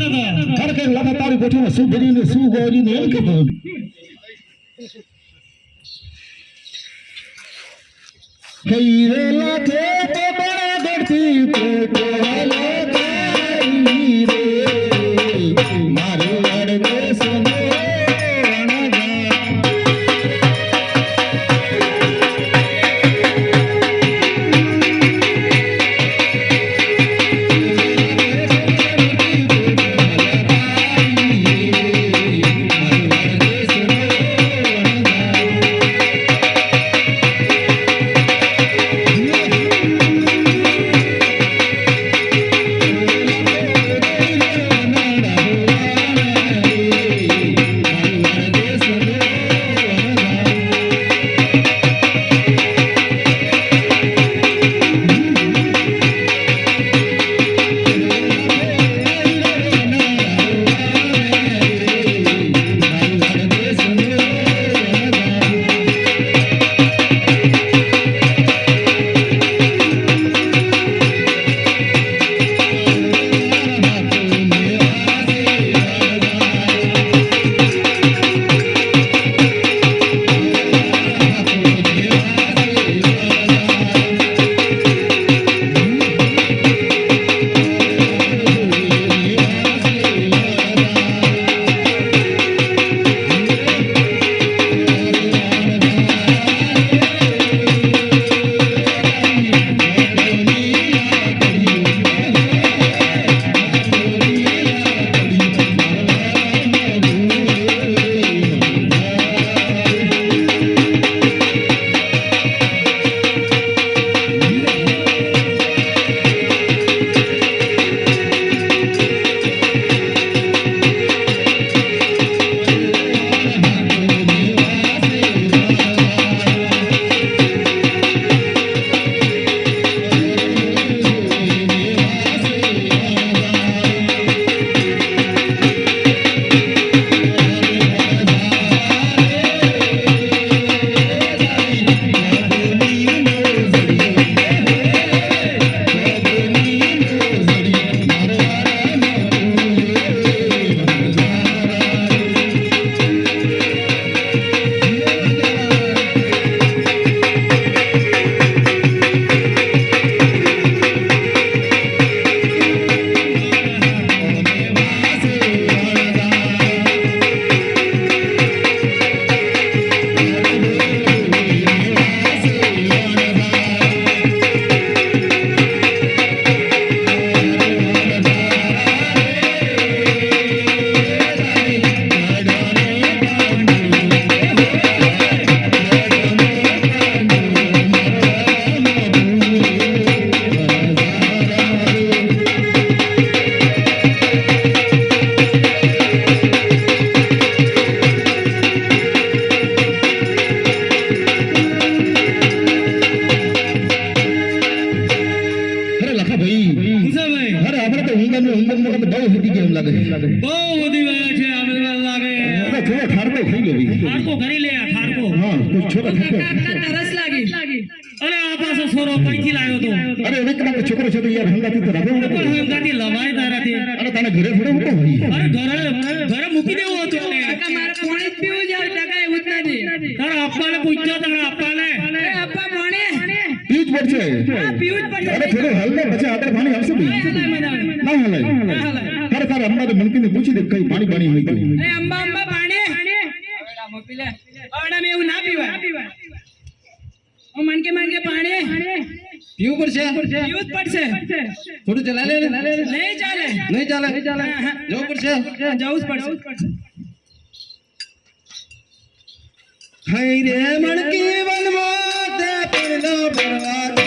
ખરેખર લાગા તારી ગોઠીમાં શું ભરીને શું ગોરીને એમ કે કઈ રેલા કે બડા ગડતી પેટો હાલો કાઈ રે મારો અડગે સનો છોકરો છે તો યાર હંગાતી તો રાબે હંગાતી લવાય તારાથી અરે તને ઘરે થોડે મૂકો ભાઈ અરે ઘરે મૂકી દેવો હતો ને કાકા મારે પાણી પીવું જ ટકા એવું જ નથી તારા અપ્પાને પૂછજો તારા અપ્પાને અરે અપ્પા પાણી પીવું જ પડશે હા પીવું જ પડશે અરે થોડું હાલ ને પછી આગળ પાણી આવશે ભાઈ ના હલાય તારે તારા અમ્માને મનકીને પૂછી દે કઈ પાણી હોય તો એ અમ્મા પાણી ઓડા મોપી લે ઓડા મે એવું ના પીવાય ઓ મનકે પાણી પીવું પડશે થોડું ચલા લે નહીં ચાલે જવું પડશે જવું જ પડશે હાય રે મણકી વનમાં તે પડલો ભરવા માર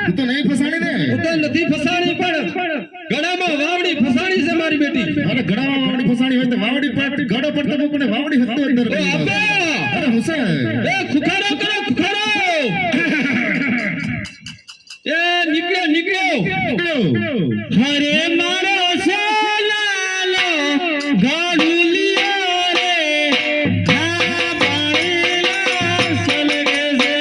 તું તો નહીં ફસાણી ને હું તો નથી ફસાણી પણ ગળામાં વાવડી ફસાણી છે મારી બેટી અરે ગળામાં વાવડી ફસાણી હોય તો વાવડી પર ગળો પડતો મૂકને વાવડી હતો અંદર ઓ આપા અરે હુસેન એ ખુખાડો કરો ખુખાડો એ નીકળ્યો હરે મારો સોલાલો ગાડુલિયો રે હા બાળેલા સલગે છે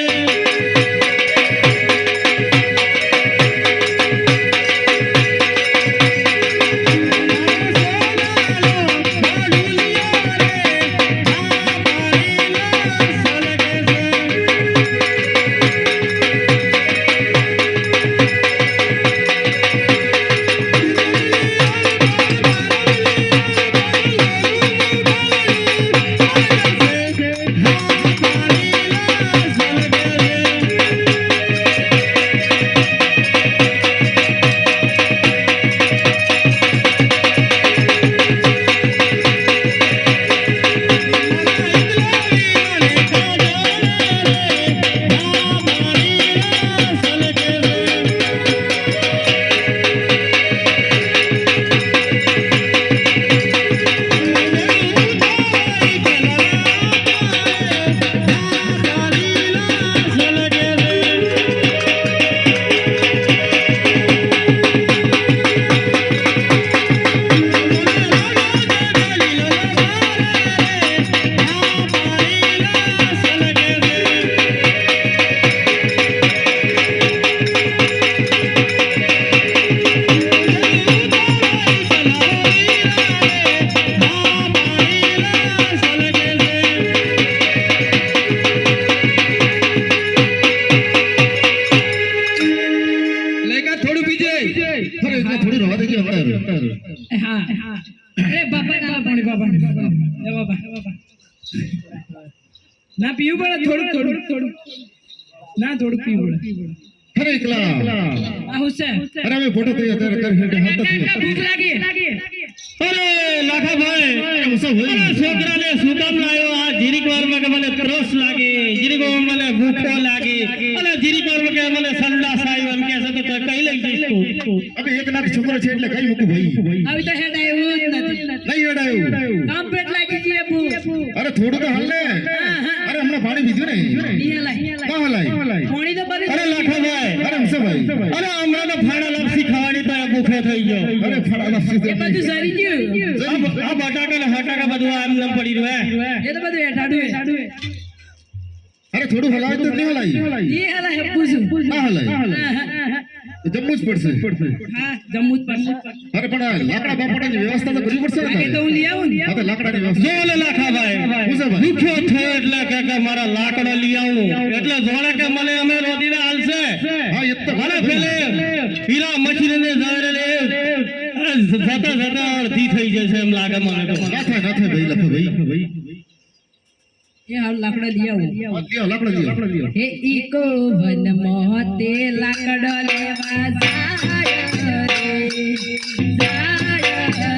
ના પીવું પડે થોડું ના થોડું પીવું પડે અરે એકલા આ હુસેન અરે અમે ફોટો તૈયાર કરી ભૂખ લાગી અરે લાખા ભાઈ છોકરાને સુકામ લાયો આ જીરીક વારમાં કે મને ત્રસ લાગે જીરીક વારમાં મને ભૂખો લાગે અને જીરીક વારમાં કે મને સંડાસ આવ્યો એમ કે છે તો કઈ લઈ જઈશ તું અબે એક નાક છોકરો છે એટલે કઈ મૂકું ભાઈ આવી તો હેડ આવ્યું જ નથી નહીં હેડાયું કામ પેટ લાગી ગઈ બુ અરે થોડું તો હાલ ને અરે હમણાં પાણી પીધું ને ના હલાય પાણી તો બને અરે લાખા ભાઈ અરે હમસે ભાઈ અરે હમણાં તો ફાડા લપસી ખાવાની તો ભૂખો થઈ ગયો અરે ફળા લપસી એ બધું સરી ગયું આ બટાકા ને હટાકા બધું આમ નમ પડી રહ્યું એ તો બધું હેઠાડું અરે થોડું હલાય તો નહીં હલાય એ હલાય પૂછું ના હલાય જમવું જ પડશે હા જમવું જ પડશે અરે પણ લાકડા બાપડાની વ્યવસ્થા તો કરવી પડશે ને તો હું લઈ આવું ને હા તો લાકડાની વ્યવસ્થા જો લે લાખા ભાઈ ભૂખ્યો થયો એટલે કે મારા લાકડા લઈ આવું એટલે જોડે કે મને અમે રોદીને હાલશે હા એ તો મને પેલે હીરા મછલીને જારે લે જતા અડધી થઈ જશે એમ લાગે મને તો ના થાય ભાઈ લખો ભાઈ એ હાલ લાકડા લઈ આવું લાકડા લ્યો હે ઈકો વન મોતે લાકડો લેવા જાય રે મારા વાડ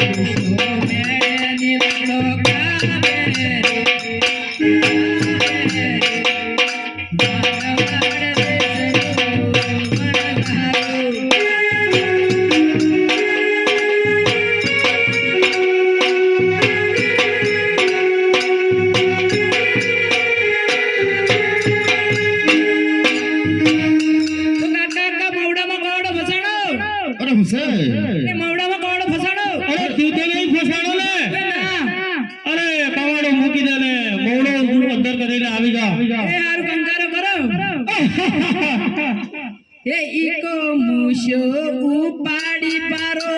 દેશનો વણહારો એ ઈકો મુશો ઉપાડી પારો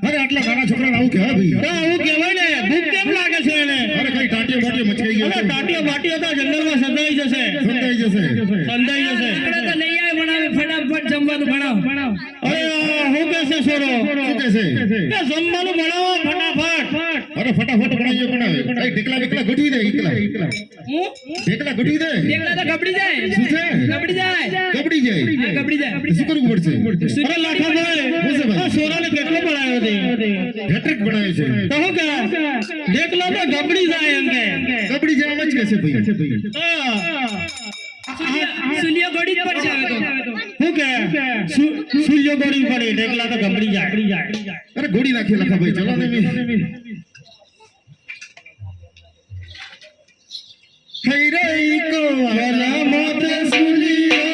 અરે આટલા નાના છોકરાને આવું કહેવાય ભાઈ? તો આવું કહેવાય ને. ભૂખ કેમ લાગે છે એને? અરે કઈ ટાંટીઓ બાટીઓ મચકાઈ ગયો અરે છે. ટાટીઓ બાટીઓ તો જંગલમાં સંધાઈ જશે. સંતાઈ જશે. સંધાઈ જશે. આપણે તો લઈ આવે બનાવે ફટાફટ જમવાનું બનાવો અરે હું કહેશે છોરો? શું કહેશે? કે જમવાનું બનાવો ફટાફટ. અરે ફટાફટ બનાવીએ બનાવે. કઈ ઢેકલા બેકલા ગોઠવી દે એકલા. હું ઢેકલા ગોઠવી દે. દેખલા તો ગબડી જાય શું છે? ગબડી જાય ગબડી જાય. હા, ગબડી જાય શું કરવું પડશે? અરે લાખાભાઈ, શું છે ભાઈ? આ છોરાને કેટલો પડાયો છે? હેટ્રિક બનાવે છે. તો હું કે દેખલો તો ગબડી જાય એમ કે. ગબડી જાય એમ જ કહેશે ભાઈ. સુલિયો ગોડી જ પડશે હવે તો હું કે સૂર્ય ગોળી પડે દેખલા તો ગબડી જાય. અરે ગોળી નાખી લખા ભાઈ. ચલો ને મી. થઈ રહી કો હલા મોત સુલિયો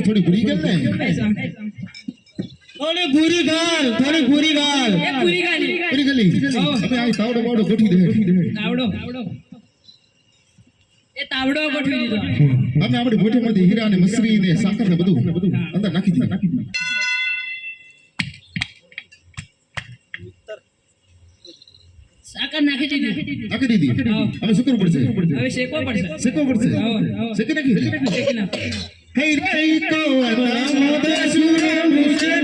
થોડી ભૂરી ગઈ ને. થોડી ભૂરી ગાલ, થોડી ભૂરી ગાલ. એ પૂરી ગાલી ભૂરી ગલી. હવે આ તાવડો બાવડો ગોઠવી દે. તાવડો એ તાવડો ગોઠવી દીધો અમે આપણી ભોટીમાંથી હીરા ને મસરી ને સાકર ને બધું અંદર નાખી દીધું. સાકર નાખી દીધી નાખી દીધી. હવે શું કરવું પડશે? હવે શેકવો પડશે શેકવો પડશે. શેકી નાખી. શેકી નાખો હે રહી કો અતા મોદ સુર મુસ્કા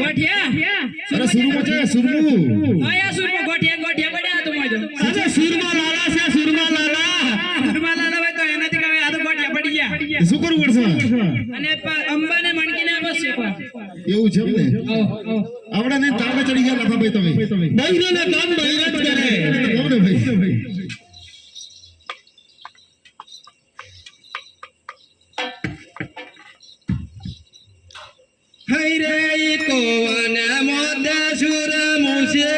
ગોઠિયા અરે સુરમો છે સુરમુ આયા સુરમો ગોઠિયા ગોઠિયા પડ્યા તો મોજો અરે સુરમા લાલા છે સુરમા લાલા સુરમાલાલા હોય તો એનાથી કહેવાય આ તો ગોઠિયા પડી ગયા શું કરવું પડશે અને અંબાને મણકીને બસ છે પણ એવું છે ને આવો આવડા ને તાળે ચડી ગયા લખા ભાઈ તમે બૈરોને કામ બૈરો જ કરે કહો ને ભાઈ હૈ રે કોવન મોદ સુર મુસે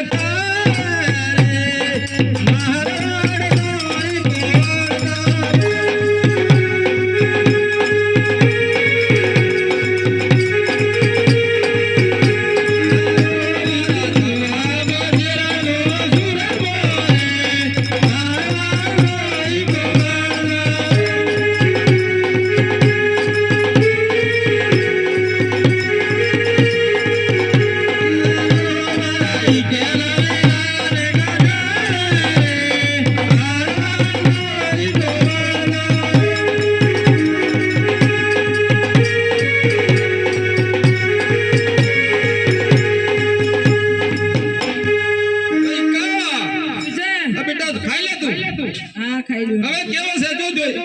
હા ખાઈ લો હવે કેવો છે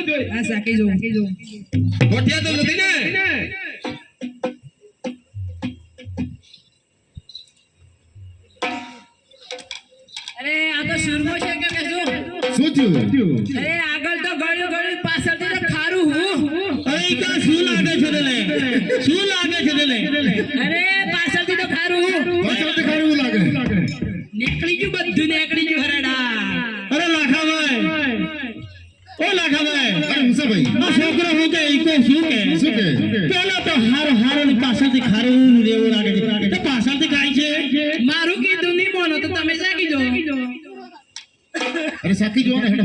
જો આ સાકી જો ગોઠિયા તો નથી ને અરે આ તો સુરમો છે કે શું શું થયું અરે આગળ તો ગળ્યું ગળ્યું પાછળથી તો ખારું હું અરે કા શું લાગે છે તને શું લાગે છે તને અરે પાછળથી તો ખારું હું પાછળ દેખાડવું લાગે નીકળી ગયું બધું નીકળી ગયું હરડા અરે લાખાભાઈ ઓ લાખાભાઈ અરે મુસાભાઈ આ છોકરો હું કે ઈકો શું કે પેલા તો હારો ની પાછળથી ખારું રેવું લાગે છે તો પાછળથી ખાય છે મારું કીધું નહીં બોલો તો તમે જાગી જો અરે સાકી જો ને હેડો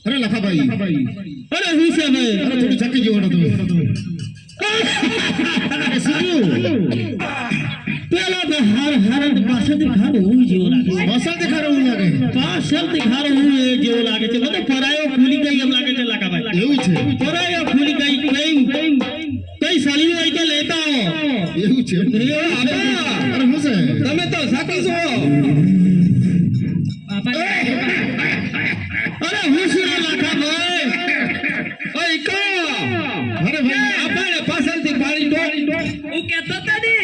અરે લખાભાઈ અરે હું છે ભાઈ અરે થોડી સાકી જો હેડો તમે અરે શું પેલા તો હારો ની પાછળથી ખારું જેવું લાગે છે પાછળ દેખાડવું લાગે પાછળથી ખારું જેવું લાગે છે બધો પરાયો ફૂલી ગઈ એમ લાગે છે લાખાભાઈ એવું છે પરાયો ફૂલી ગઈ કઈ સાલી હોય તો લેતા આવો એવું છે અરે હું છે તમે તો સાકી છો બાપા અરે હું શું લાખાભાઈ ઓય કા અરે ભાઈ આપણે પાછળથી પાણી ડોળ હું કહેતો તો ને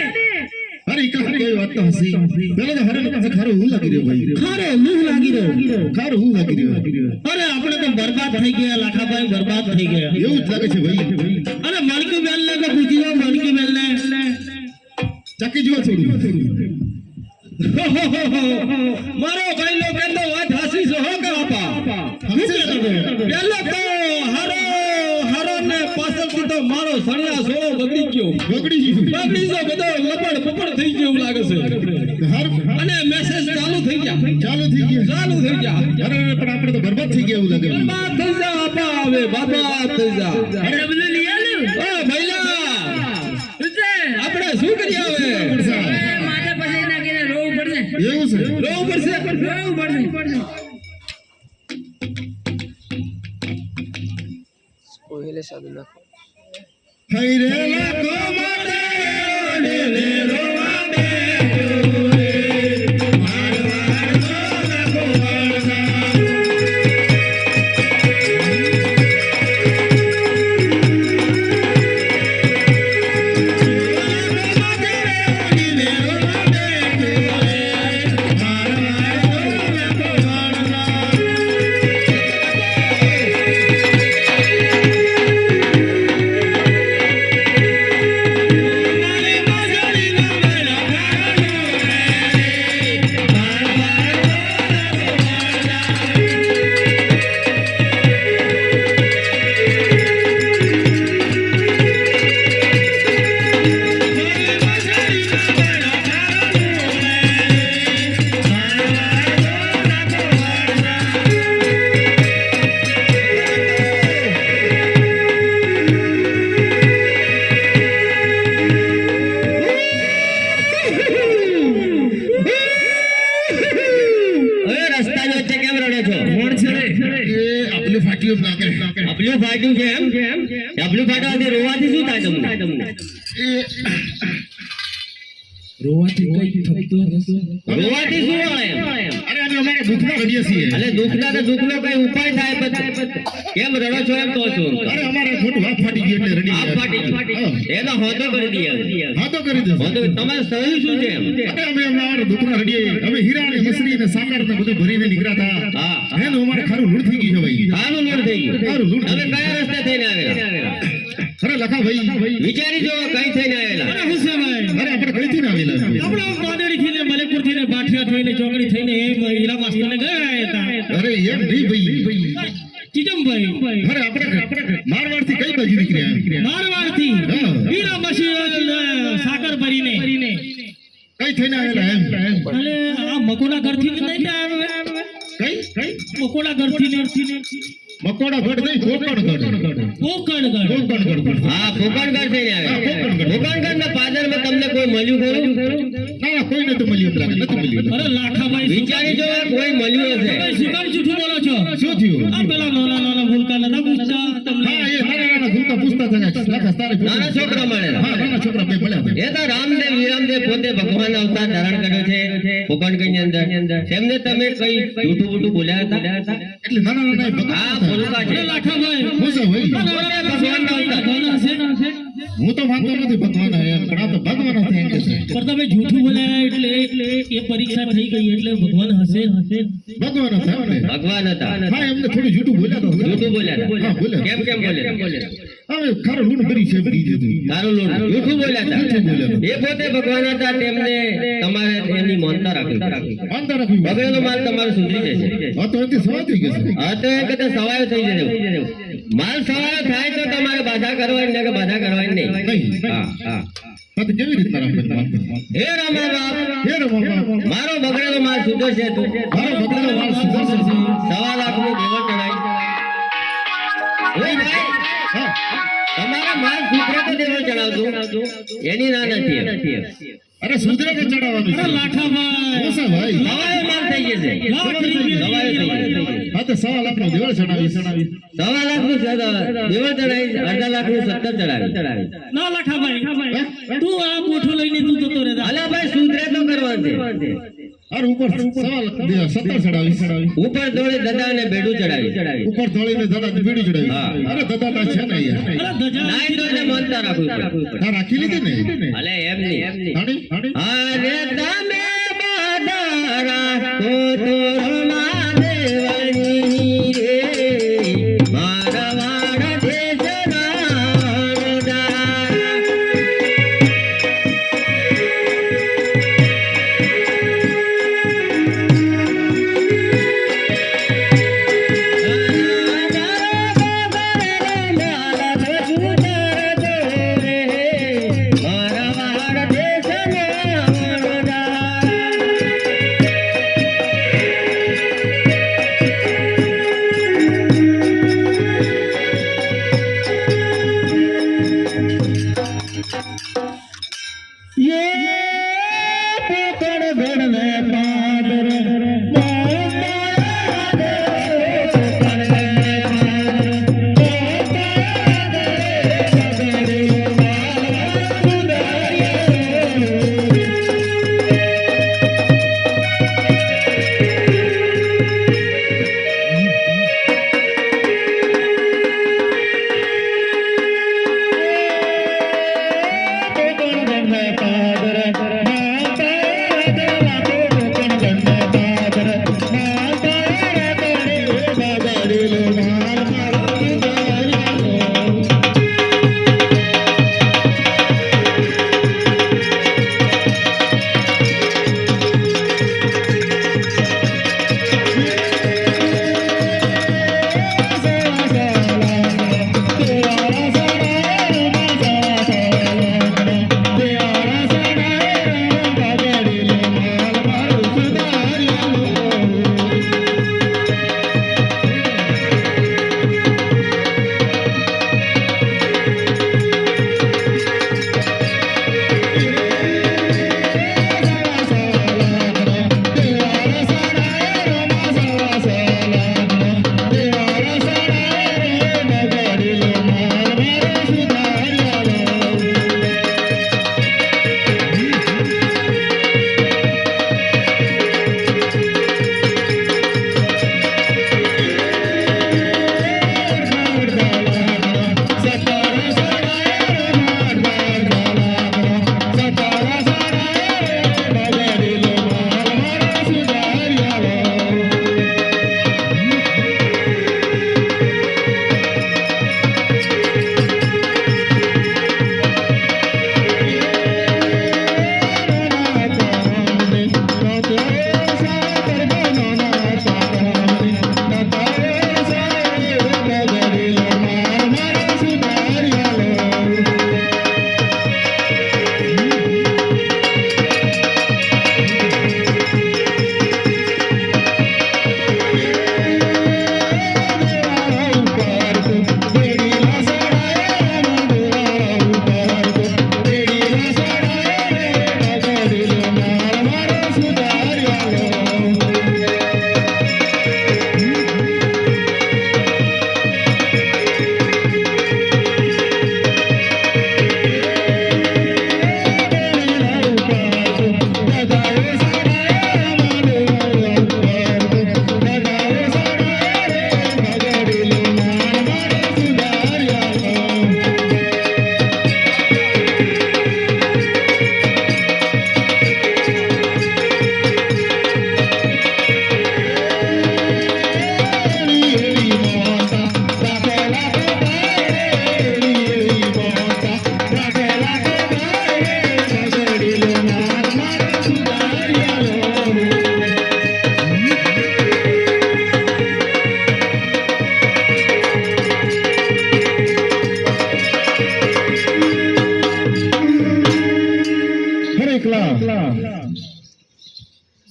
અરે ઈકા કઈ વાત તો હસી પેલો તો હરે પાસે ખારો હું લાગી રહ્યો ભાઈ ખારો મુહ લાગી રહ્યો ખારો હું લાગી રહ્યો અરે આપણે તો બરબાદ થઈ ગયા લાખાભાઈ બરબાદ થઈ ગયા એવું જ લાગે છે ભાઈ અરે મણકી બેન ને તો પૂછી લો મણકી બેન ને ચાકી જુઓ થોડું મારો ભાઈ નો કહેતો વાત હાસી છે હો કે બાપા હું કહેતો પેલો તો હારો ને પાછળથી તો મારો સણિયા સોળો બગડી ગયો બગડી ગયું બગડી ગયો બધો લપડ પપડ થઈ ગયો એવું લાગે છે હાર અને મેસેજ ચાલુ થઈ ગયા ચાલુ થઈ ગયું ચાલુ થઈ ગયા અરે પણ આપણે તો બરબાદ થઈ ગયા એવું લાગે બરબાદ થઈ જા બાપા હવે બરબાદ થઈ જા અરે બધું લઈ આલ્યું ઓ ભઈલા આપણે શું કરીએ હવે માથા પછી નાખીને રોવું પડશે એવું છે રોવું પડશે રોવું પડશે હઈ રે લાખો માટે રે રોવા દે મારે આપલું ફાટ્યું છે એમ આપલું ફાટવાથી રોવાથી શું થાય તમને રોવાથી કઈ થતું નથી. રોવાથી શું આવે એમ? અરે અમે અમારા દુઃખમાં રડીએ છીએ. એટલે દુઃખનો કઈ ઉપાય થાય પછી કેમ રડો છો એમ કહો છો અરે અમારે ખોટું હાથ ફાટી ગયું એટલે રડી આપ ફાટી ગયું. એ તો હોતો કરી દઈએ હા તો કરી દે. હોતો તમારે સહી શું છે એમ? અરે અમે અમારા દુઃખમાં રડીએ. અમે હીરા ને મસરી ને સાકર ને બધું ભરીને નીકળ્યા હતા. હા એનું અમારે ખારું લૂંટ થઈ ગયું છે ભાઈ. સારું લોડ થઈ ગયું. સારું લૂંટ તમે કયા રસ્તે થઈને આવેલા? અરે લખા ભાઈ. વિચારી જો કઈ થઈને આવેલા? અરે આપણે કઈથી ના આવેલા અરે એમ નહીં ભાઈ. અરે આપણે મારવાડ થી કઈ બાજુ નીકળ્યા? સાકર ભરીને કઈ થઈને આવેલા એમ? અલે આ મકોડા ઘરથી નહીં કઈ મકોડા ઘરથી મકોડા ગઢ નહીં, કોકણગઢ. હા પોકણગઢ થઈને આવેલા. પોકણગઢના પાદરમાં તમને કોઈ મળ્યું ખરું? ના કોઈ નતું મળ્યું. લાગે નતું મળ્યું. અરે લાખાભાઈ વિચારી જો કોઈ મળ્યું હશે. તમે શિકાર જૂઠું બોલો છો. શું થયું? આ પેલા નાના ભૂલકા નતા પૂછતા તમને. હા એ નાના ભૂલકા પૂછતા હતા. લખા તારે નાના છોકરા મળેલા. હા નાના છોકરા બે મળ્યા હતા. એ તો રામદેવ વિરામદેવ પોતે ભગવાન અવતાર ધારણ કર્યો છે પોકણગઢની અંદર. તેમને તમે કઈ જૂઠું બૂઠું બોલ્યા હતા? એટલે નાના નાના એ ભગવાન હા હતા. ભૂલકા છે. અરે લાખાભાઈ હું છે ભાઈ? પોતે ભગવાનના અવતાર. ભગવાન હશે હું તો માનતો નથી ભગવાન એમ, પણ આ તો ભગવાન હતા એમ કે છે. પણ તમે જૂઠું બોલ્યા એટલે એ પરીક્ષા થઈ ગઈ એટલે ભગવાન હશે ભગવાન હતા એમ ને? ભગવાન હતા. હા એમને થોડું જૂઠું બોલ્યા તો જૂઠું બોલ્યા હતા. હા બોલ્યા. કેમ બોલ્યા? હવે ખારું લૂણ ભરી છે ભરી દીધું. તારું લોટ જૂઠું બોલ્યા હતા. જૂઠું બોલ્યા હતા. એ પોતે ભગવાન હતા. તેમને તમારે એની માનતા રાખવી. અંદર રાખ્યું. બગડેલો માલ તમારો સુધરી જશે. હા તો એમથી સવા થઈ ગઈ છે. હા તો એ કદાચ સવાયો થઈ જશે. માલ સવાયો થાય તો તમારે બાધા કરવાની ને કે બાધા કરવાની નહીં. નહીં. હા હા. હા તો કેવી રીતના રાખવાનું? હે રામા બાપ, હે રમા મારો બગડેલો માલ સુધરશે તું. મારો બગડેલો વાળ સુધરશે. 1.5 લાખનું દેવળ ચડાવી. ઓય ભાઈ, હા તમારા માલ સુધરે તો દેવળ ચડાવજો. એની ના નથી એમ. અરે સુધરે તો ચડાવવાનું છે. અરે લાખાભાઈ ઓછા ભાઈ. સવાયો માલ થઈ જશે. સવાયો થઈ જશે. હા તો 1.5 લાખનો દેવળ ચડાવી. 1.5 લાખનું દેવળ ચડાવી. 1.5 લાખનું 17 ચડાવી. ના લાખાભાઈ તું આ કોઠો લઈને તું જતો રે અલા ભાઈ સુધરે તો કરવાનું છે. અરે ઉપર 1.5 લાખ 17 ચડાવી. ઉપર દોડે દદા અને બેડું ચડાવી. ઉપર ધોળીને દાદા બીડી ચડાવી. હા. અરે દાદા ના છે ને યાર. અરે ધજા નાઈ તો એને માનતા રાખવું પડે. હા રાખી લીધી ને. અલે એમ નહીં. હાડી હાડી અરે તમે બાધા રાખો તો મહાદેવની રે મારા વાડા દેશના વરદાન. મારા વાડા દેશના વરદાન.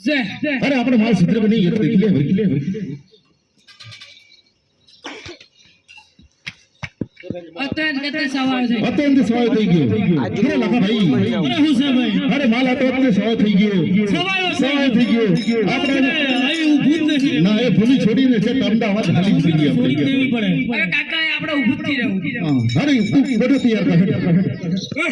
અરે આપણે માલ સુધરે બની ગયો અત્યંત સવાલ થઈ ગયો અરે લખા ભાઈ અરે હું છે ભાઈ અરે માલ અત્યંત સવાલ થઈ ગયો સવાલ થઈ ગયો આપણે અહીં ઊભું જ નથી ના એ ભૂલી છોડીને છે તમને અવાજ ખાલી જ પડી છોડી જ આપણે દેવી પડે કાકા આપણે ઊભું જ થઈ રહેવું અરે બધું તૈયાર કર